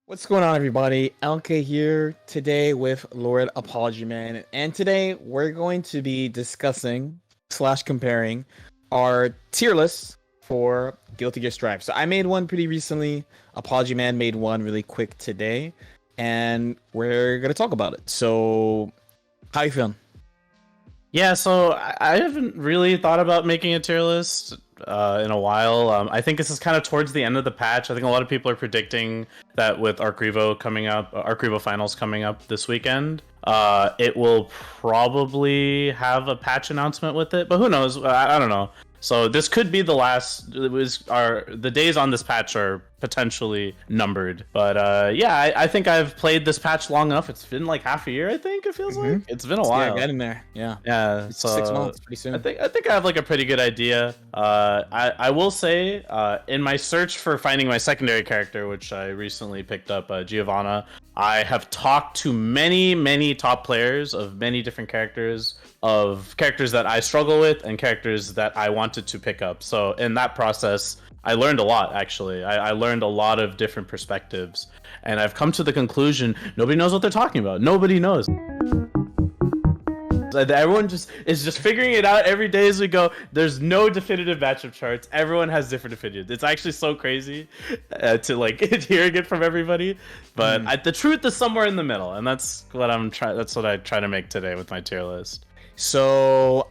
What's going on, everybody? LK here today with Lord ApologyMan, and today we're going to be discussing slash comparing our tier lists for Guilty Gear Strive. So I made one pretty recently. ApologyMan made one really quick today, and we're gonna talk about it. So, how you feeling? Yeah, so I haven't really thought about making a tier list in a while. I think this is kind of towards the end of the patch. I think a lot of people are predicting that with Arc Revo coming up, Arc Revo Finals coming up this weekend, it will probably have a patch announcement with it. But who knows? I don't know. So this could be the last. The days on this patch are potentially numbered. But yeah, I think I've played this patch long enough. It's been like half a year. I think it feels like it's been a while. Yeah, get in there. Yeah, Yeah. it's So 6 months, pretty soon. I think I have like a pretty good idea. I will say, in my search for finding my secondary character, which I recently picked up, Giovanna, I have talked to many top players of many different characters, of characters that I struggle with and characters that I wanted to pick up. So in that process, I learned a lot, actually. I learned a lot of different perspectives, and I've come to the conclusion nobody knows what they're talking about. Nobody knows. Everyone is just figuring it out every day as we go. There's no definitive matchup charts. Everyone has different opinions. It's actually so crazy to like hearing it from everybody. But the truth is somewhere in the middle, and that's what I'm trying. That's what I try to make today with my tier list. So,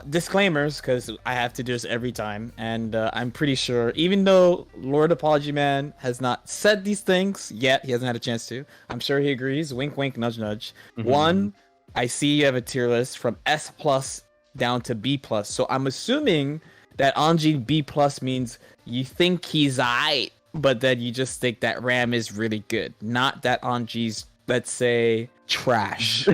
disclaimers, because I have to do this every time, and I'm pretty sure, even though Lord ApologyMan has not said these things yet, he hasn't had a chance to, I'm sure he agrees. Wink, wink, nudge, nudge. One, I see you have a tier list from S plus down to B plus. So I'm assuming that Anji B plus means you think he's aight, but then you just think that Ram is really good, not that Anji's, let's say, trash.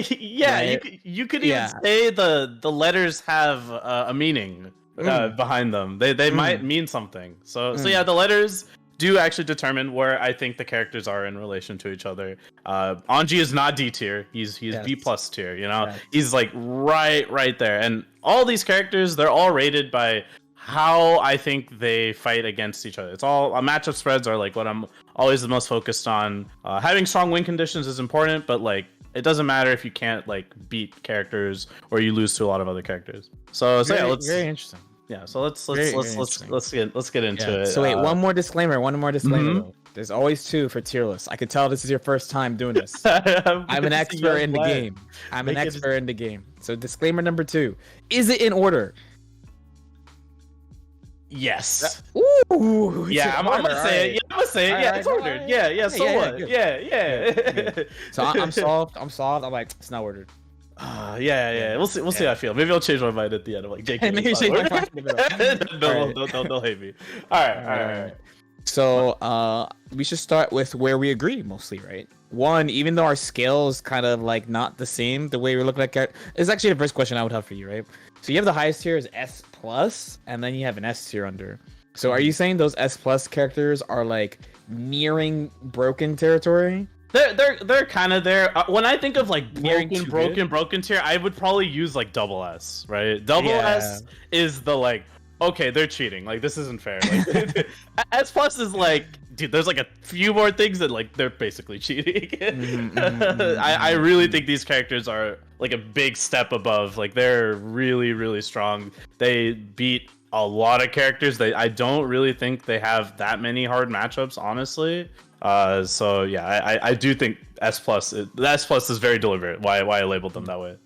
Yeah, Right? you could even say the letters have a meaning behind them. They might mean something. So yeah, the letters do actually determine where I think the characters are in relation to each other. Anji is not D tier. He's B plus tier. You know, he's like right there. And all these characters, they're all rated by how I think they fight against each other. It's all matchup spreads are like what I'm always the most focused on. Having strong win conditions is important, but like it doesn't matter if you can't like beat characters or you lose to a lot of other characters. So yeah, let's very interesting. Yeah, so let's get into it. So wait, one more disclaimer. Though. There's always two for tier lists. I could tell this is your first time doing this. I'm an expert in the game. So disclaimer number 2. Is it in order? Yes. Ooh. Yeah, I'm gonna say it. Yeah, I'm gonna say it. Yeah, it's ordered. Yeah. So what? Yeah. So I'm solved. I'm like, it's not ordered. Yeah. We'll see how I feel. Maybe I'll change my mind at the end. I'm like, JK. Maybe change my mind. They'll hate me. All right. So we should start with where we agree mostly, right? One, even though our scale is kind of like not the same, the way we're looking at characters, it's actually the first question I would have for you, right? So you have the highest tier is S plus, and then you have an S tier under. So are you saying those S plus characters are like nearing broken territory? They're kind of there. When I think of like broken tier, I would probably use like double S, right? Double S is the like, okay, they're cheating. Like this isn't fair. Like S plus is like, dude, there's like a few more things that like they're basically cheating. I really think these characters are like a big step above. Like they're really strong. They beat a lot of characters. I don't really think they have that many hard matchups, honestly. So yeah, I do think S plus. The S plus is very deliberate. Why I labeled them that way.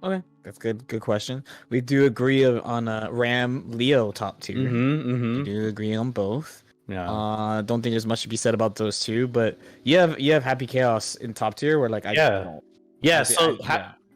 Okay, that's good. Good question. We do agree on Ram Leo top tier. We do agree on both. Yeah. Don't think there's much to be said about those two, but you have Happy Chaos in top tier. Where like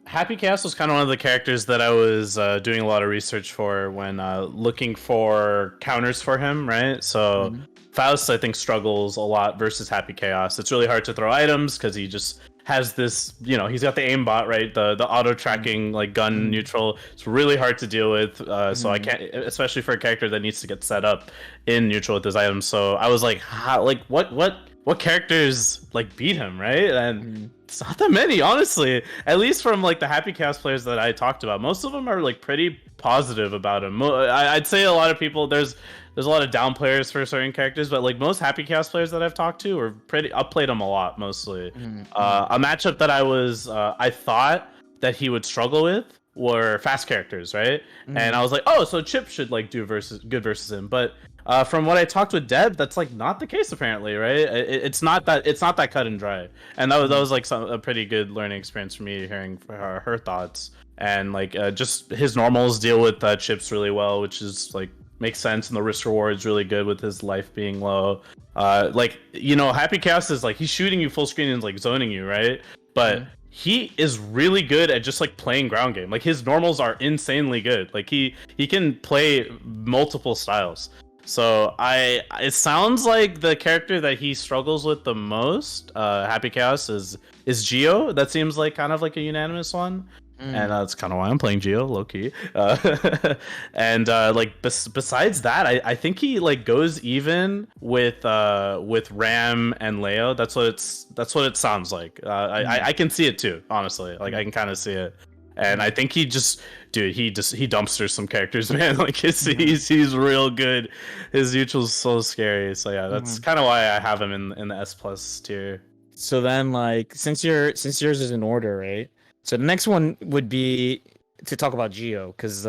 Happy Chaos was kind of one of the characters that I was doing a lot of research for when looking for counters for him, right? So Faust, I think, struggles a lot versus Happy Chaos. It's really hard to throw items because he just has this, he's got the aimbot, right? The auto tracking like gun neutral. It's really hard to deal with. So I can't, especially for a character that needs to get set up in neutral with his items. So I was like, what what characters like beat him, right? And it's not that many, honestly. At least from like the Happy Chaos players that I talked about, most of them are like pretty positive about him. I'd say a lot of people there's a lot of down players for certain characters, but like most Happy Chaos players that I've talked to are pretty. I've played him a lot, mostly. A matchup that I thought that he would struggle with were fast characters, right? And I was like, oh, so Chip should like do good versus him, but from what I talked with Deb, that's like not the case apparently, right? It's not that cut and dry, and that was like a pretty good learning experience for me hearing her thoughts, and like just his normals deal with Chips really well, which is like makes sense, and the risk reward is really good with his life being low. Like Happy Chaos is like he's shooting you full screen and like zoning you, right? But he is really good at just like playing ground game. Like his normals are insanely good. Like he can play multiple styles. So it sounds like the character that he struggles with the most, Happy Chaos, is Geo. That seems like kind of like a unanimous one, and that's kind of why I'm playing Geo, low key. And like besides that, I think he like goes even with Ram and Leo. That's what it sounds like. I can see it too, honestly. Like I can kind of see it. And I think he dumpsters some characters, man. Like he's real good. His neutral's so scary. So yeah, that's kind of why I have him in the S+ tier. So then, like, since yours is in order, right? So the next one would be to talk about Geo, because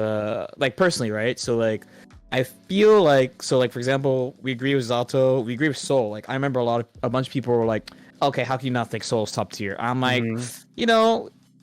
like personally, right? So like, I feel like for example, we agree with Zato, we agree with Soul. Like I remember a bunch of people were like, okay, how can you not think Soul's top tier? I'm like,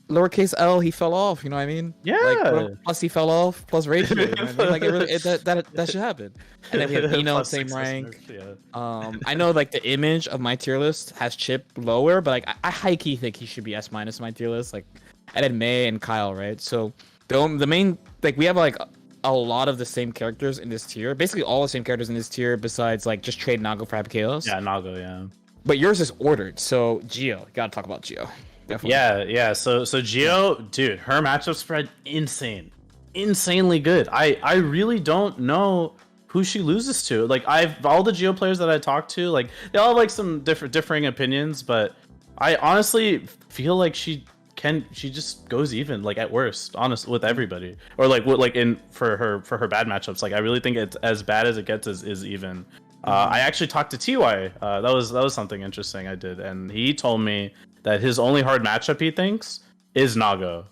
lowercase L, he fell off. You know what I mean? Yeah. Like, plus he fell off. Plus ratio. You know what I mean? Like that should happen. And then we have Eno same rank. Yeah. I know like the image of my tier list has Chip lower, but like I high key think he should be S- in my tier list. Like I did May and Kyle, right? So the main like we have like a lot of the same characters in this tier. Basically all the same characters in this tier, besides like just trade Nago for Happy Chaos. Yeah, Nago. Yeah. But yours is ordered. So Geo, gotta talk about Geo. Definitely. Yeah. So Geo, dude, her matchup spread insanely good. I really don't know who she loses to. Like all the Geo players that I talked to, like they all have like some differing opinions, but I honestly feel like she just goes even, like at worst, honest with everybody, or like what like in for her bad matchups. Like I really think it's as bad as it gets is even. I actually talked to TY. That was something interesting I did, and he told me that his only hard matchup he thinks is Nago.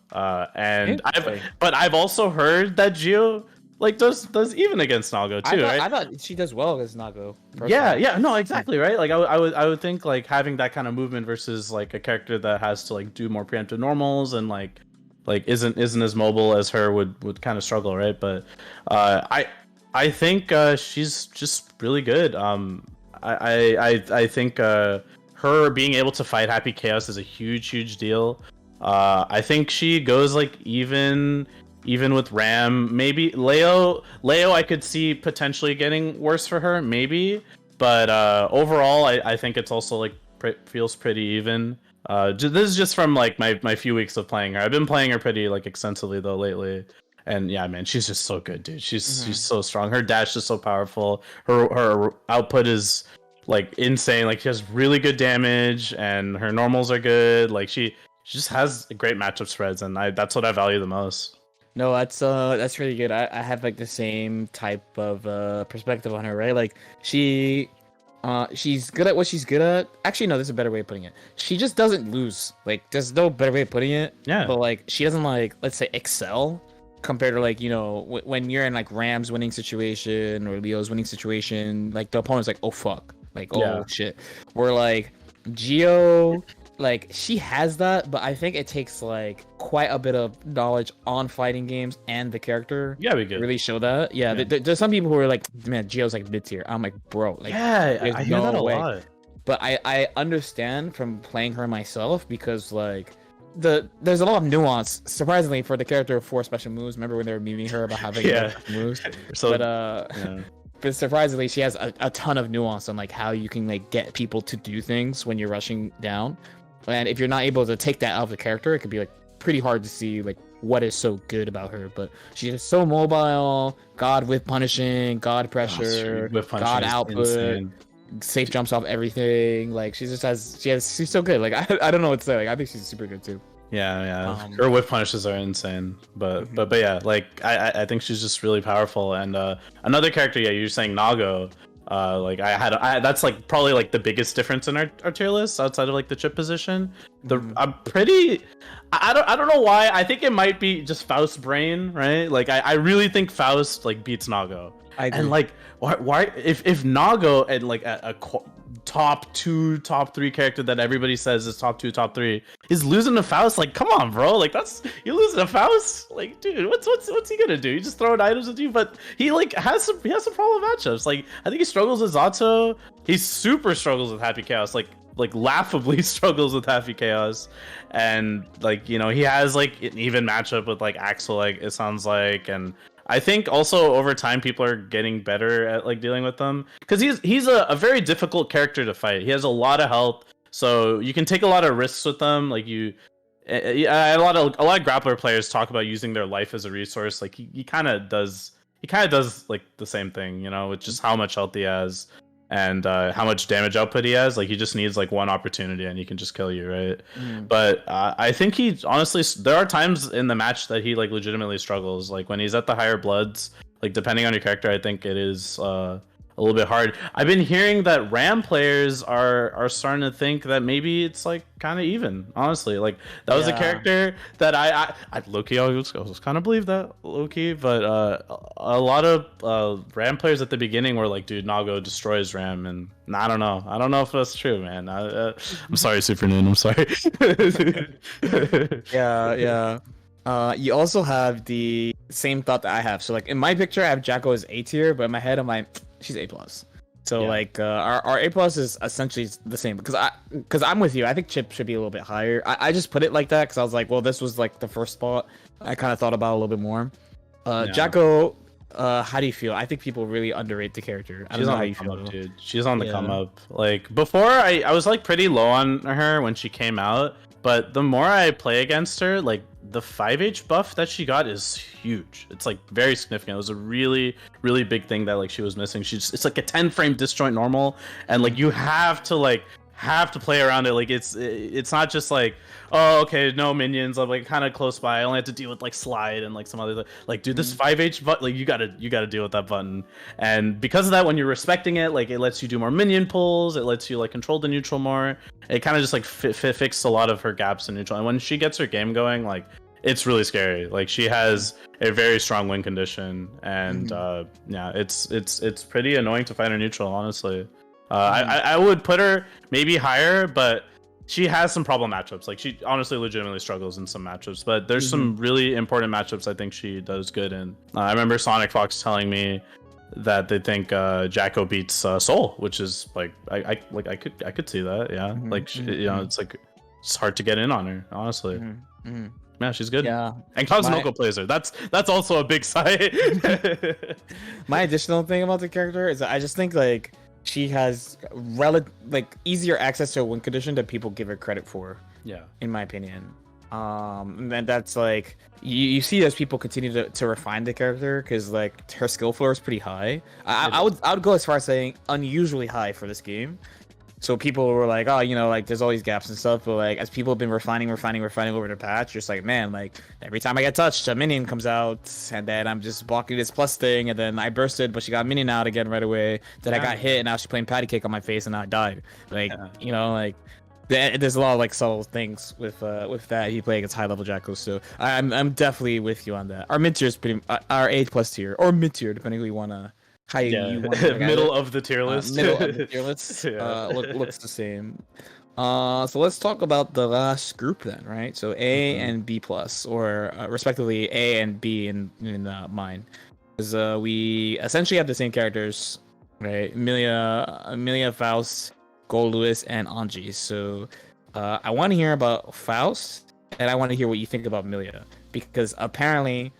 And I've also heard that Geo like does even against Nago too, right? I thought she does well against Nago. Yeah, no, exactly, right? Like I would think like having that kind of movement versus like a character that has to like do more preemptive normals and like isn't as mobile as her would kind of struggle, right? But I think she's just really good. I think her being able to fight Happy Chaos is a huge deal. I think she goes like even with Ram. Maybe Leo I could see potentially getting worse for her, maybe. But overall, I think it's also like feels pretty even. This is just from like my few weeks of playing her. I've been playing her pretty like extensively though lately. And yeah, man, she's just so good, dude. She's so strong. Her dash is so powerful. Her output is like insane. Like she has really good damage, and her normals are good. Like she just has great matchup spreads, and that's what I value the most. No, that's really good. I have like the same type of perspective on her, right? Like she's good at what she's good at. Actually, no, there's a better way of putting it. She just doesn't lose. Like there's no better way of putting it. Yeah. But like she doesn't like, let's say, excel compared to like when you're in like Ram's winning situation or Leo's winning situation, like the opponent's like, oh fuck, like shit. Where like Geo, like she has that, but I think it takes like quite a bit of knowledge on fighting games and the character. Yeah, we good. Really show that. Yeah, there's some people who are like, man, Geo's like mid tier. I'm like, bro, like I hear that a lot. But I understand from playing her myself, because like there's a lot of nuance, surprisingly, for the character of 4 special moves. Remember when they were memeing her about having moves? So, but surprisingly, she has a ton of nuance on like how you can like get people to do things when you're rushing down. And if you're not able to take that out of the character, it could be like pretty hard to see like what is so good about her. But she's so mobile, God with punishing, God pressure, God output. safe jumps off everything. Like she she's so good. Like I don't know what to say. Like I think she's super good too. Yeah. Her whip punishes are insane, but yeah, like I think she's just really powerful. And another character, yeah, you're saying Nago. Like that's like probably like the biggest difference in our tier list outside of like the chip position. I don't know why. I think it might be just Faust's brain, right? Like I really think Faust like beats Nago. And like why if Nago and like a top 2, top 3 character that everybody says is top 2, top 3 is losing to Faust, like come on, bro, like you losing to Faust, like dude, what's he gonna do? He just throwing items at you, but he like has some problem matchups. Like I think he struggles with Zato. He super struggles with Happy Chaos, like laughably struggles with Happy Chaos, and like you know he has like an even matchup with like Axel, like it sounds like. And I think also over time people are getting better at like dealing with them because he's a very difficult character to fight. He has a lot of health, so you can take a lot of risks with them. Like a lot of grappler players talk about using their life as a resource. Like he kind of does like the same thing, you know, with just how much health he has and how much damage output he has. Like he just needs like one opportunity and he can just kill you, right? But I think he honestly, there are times in the match that he like legitimately struggles, like when he's at the higher bloods. Like depending on your character, I think it is a little bit hard. I've been hearing that Ram players are starting to think that maybe it's like kind of even, honestly. Like that was a character that I low-key I was kind of believe that low-key, but a lot of Ram players at the beginning were like, dude, Nago destroys Ram, and I don't know if that's true, man. I'm sorry, Super Noon, I'm sorry. Yeah. You also have the same thought that I have. So like in my picture I have Jacko as A tier, but in my head I'm like, she's A+. So like our A+ is essentially the same because I'm with you. I think Chip should be a little bit higher. I just put it like that because I was like, well, this was like the first thought. I kind of thought about it a little bit more. Jacko, how do you feel? I think people really underrate the character. I don't know how you feel, dude. She's on the come up. Like before, I was like pretty low on her when she came out, but the more I play against her, like the 5H buff that she got is huge. It's like very significant. It was a really, really big thing that like she was missing. It's like a 10 frame disjoint normal, and like you have to play around it. Like it's not just like, oh okay, no minions, I'm like kind of close by, I only have to deal with like slide and like some other like, dude, this 5H button, like you gotta deal with that button. And because of that, when you're respecting it, like it lets you do more minion pulls, it lets you like control the neutral more. It kind of just like fixed a lot of her gaps in neutral, and when she gets her game going, like it's really scary. Like she has a very strong win condition, and yeah, it's pretty annoying to fight her neutral, honestly. I would put her maybe higher, but she has some problem matchups. Like she honestly legitimately struggles in some matchups, but there's some really important matchups I think she does good in. I remember Sonic Fox telling me that they think Jacko beats Soul, which is like I could see that. Yeah, like you know, it's like it's hard to get in on her, honestly. Yeah, she's good. Yeah, and Kazunoko plays her. That's also a big side. My additional thing about the character is that I just think like she has easier access to a win condition that people give her credit for. Yeah, in my opinion. And that's like you see as people continue to refine the character, because like her skill floor is pretty high. I would go as far as saying unusually high for this game. So people were like, oh, you know, like there's all these gaps and stuff, but like as people have been refining over the patch, just like, man, like every time I get touched, a minion comes out, and then I'm just blocking this plus thing, and then I bursted, but she got minion out again right away. Then I got hit, and now she's playing patty cake on my face, and now I died. Like, you know, like there's a lot of like subtle things with that. You play against high level Jacko, so I'm definitely with you on that. Our mid tier is pretty our A+ tier or mid tier, depending who you wanna. Middle of the tier list. Middle of the tier list looks the same. So let's talk about the last group then, right? So A and B+, or respectively A and B in mine, because we essentially have the same characters, right? Amelia, Faust, Gold Lewis, and Anji. So I want to hear about Faust, and I want to hear what you think about Amelia. Because apparently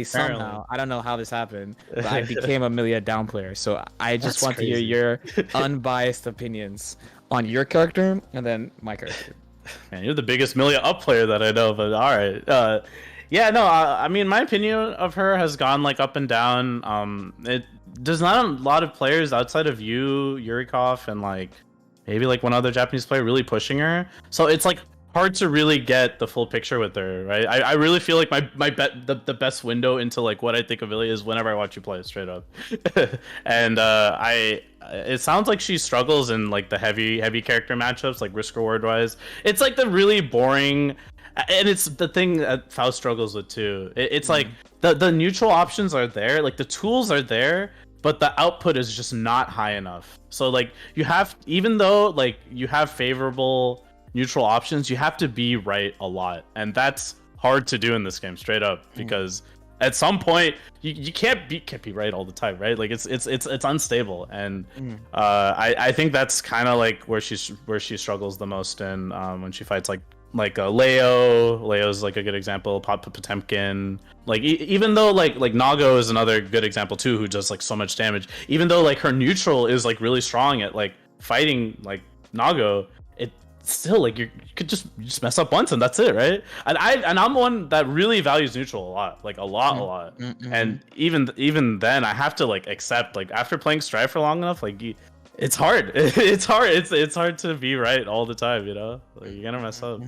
somehow, I don't know how this happened, but I became a Milia down player. So I just want to hear your unbiased opinions on your character and then my character. Man, you're the biggest Milia up player that I know, but all right. Yeah, no, I mean, my opinion of her has gone like up and down. There's not a lot of players outside of you, Yurikov, and like maybe like one other Japanese player really pushing her. So it's like hard to really get the full picture with her, right? I really feel like the best window into like what I think of Ilya is whenever I watch you play, straight up. And it sounds like she struggles in like the heavy character matchups, like risk reward wise. It's like the really boring. And it's the thing that Faust struggles with too. It's like the neutral options are there, like the tools are there, but the output is just not high enough. So like you have, even though like you have favorable neutral options, you have to be right a lot, and that's hard to do in this game, straight up, because at some point you can't be right all the time, right? Like it's unstable, and I think that's kind of like where she struggles the most in when she fights like Leo's like a good example, Potemkin, like even though like Nago is another good example too, who does like so much damage, even though like her neutral is like really strong at like fighting like Nago, it still like you could just mess up once and that's it, right? And I'm one that really values neutral a lot, like a lot. And even then I have to like accept, like after playing Strive for long enough, like it's hard. It's hard to be right all the time, you know? Like you're gonna mess up.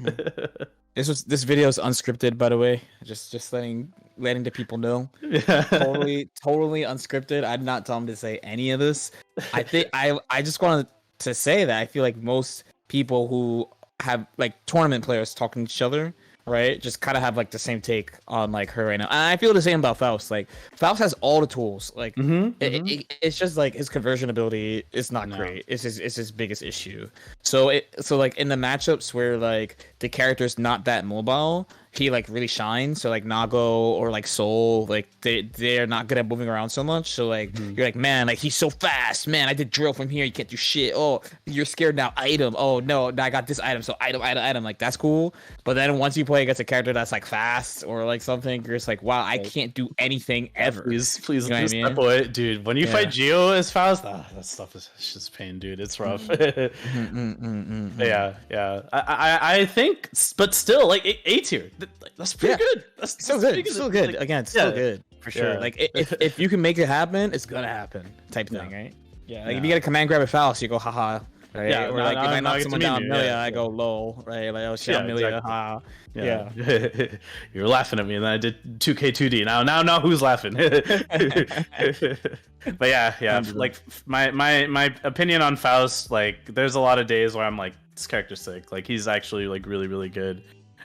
This video is unscripted, by the way. Just letting the people know. Yeah. Totally unscripted. I did not tell him to say any of this. I think I just wanted to say that I feel like most people who have like tournament players talking to each other, right, just kind of have like the same take on like her right now. And I feel the same about Faust. Like Faust has all the tools. Like it's just like his conversion ability is not great. It's his biggest issue. So like in the matchups where like the character's not that mobile, he like really shines. So like Nago or like Soul, like they're not good at moving around so much. So like you're like, man, like he's so fast, man. I did drill from here. You can't do shit. Oh, you're scared now. Item. Oh no, now I got this item. So item. Like that's cool. But then once you play against a character that's like fast or like something, you're just like, wow, I can't do anything ever. Please, you know what I mean? boy, dude. When you fight Geo as Faust, that stuff is just pain, dude. It's rough. Yeah. I think, but still, like A tier. That's pretty good. That's still good. Still good. Like, again, still good for sure. Yeah. Like if you can make it happen, it's gonna happen. Type thing, right? Yeah. Like if you get a command grab at Faust, you go haha. Right? Yeah, or like if I knock someone down Amelia, I go lol, right? Like oh shit, Amelia, exactly. haha. Yeah. You were laughing at me, and then I did 2K2D. Now who's laughing? But yeah. Like my opinion on Faust, like there's a lot of days where I'm like, this character's sick. Like he's actually like really, really good.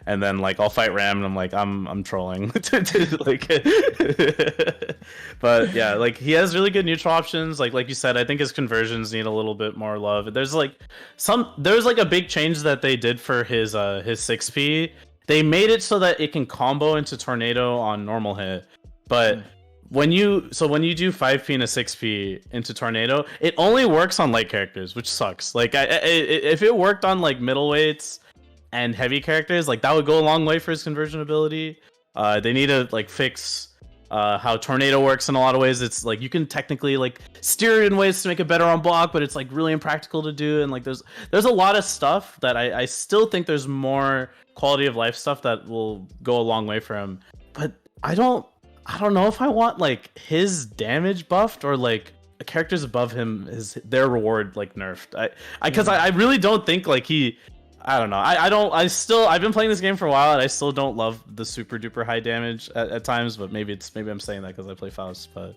And then like I'll fight Ram and I'm like I'm trolling. Like but yeah, like he has really good neutral options. Like you said, I think his conversions need a little bit more love. There's like a big change that they did for his 6P. They made it so that it can combo into Tornado on normal hit. But when you do 5P and a 6P into Tornado, it only works on light characters, which sucks. Like if it worked on like middleweights and heavy characters, like that would go a long way for his conversion ability. They need to like fix how Tornado works in a lot of ways. It's like you can technically like steer it in ways to make it better on block, but it's like really impractical to do. And like there's a lot of stuff that I still think there's more quality of life stuff that will go a long way for him. But I don't know if I want like his damage buffed or like characters above him their reward like nerfed. Because I really don't think like I don't know. I've been playing this game for a while and I still don't love the super duper high damage at times, but maybe I'm saying that because I play Faust, but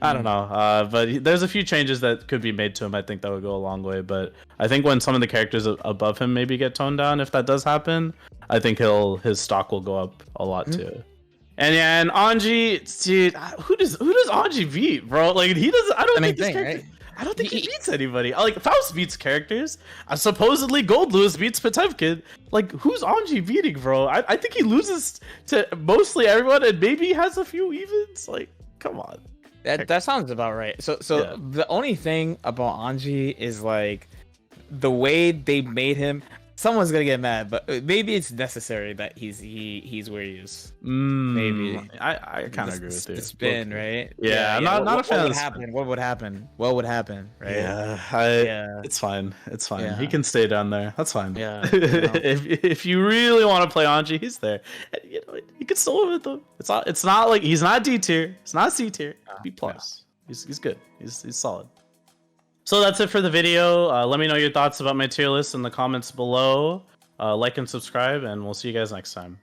I don't know. But there's a few changes that could be made to him. I think that would go a long way, but I think when some of the characters above him maybe get toned down, if that does happen, I think his stock will go up a lot too. And yeah, and Anji, dude, who does Anji beat, bro? Like he doesn't. I don't think this character. Right? I don't think he beats anybody. Like Faust beats characters. Supposedly Gold Lewis beats Potemkin. Like who's Anji beating, bro? I think he loses to mostly everyone, and maybe he has a few evens. Like, come on. That sounds about right. So yeah. The only thing about Anji is like the way they made him. Someone's gonna get mad, but maybe it's necessary that he's where he is. Maybe I kind of agree with you. The spin, right? Yeah, I'm not a fan. What would happen? Right? Yeah, It's fine. Yeah. He can stay down there. That's fine. Yeah. If you really want to play Anji, he's there. And, could still win with him. It's not like he's not D tier. It's not C tier. B plus. Yeah. He's good. He's solid. So that's it for the video. Let me know your thoughts about my tier list in the comments below. Like and subscribe, and we'll see you guys next time.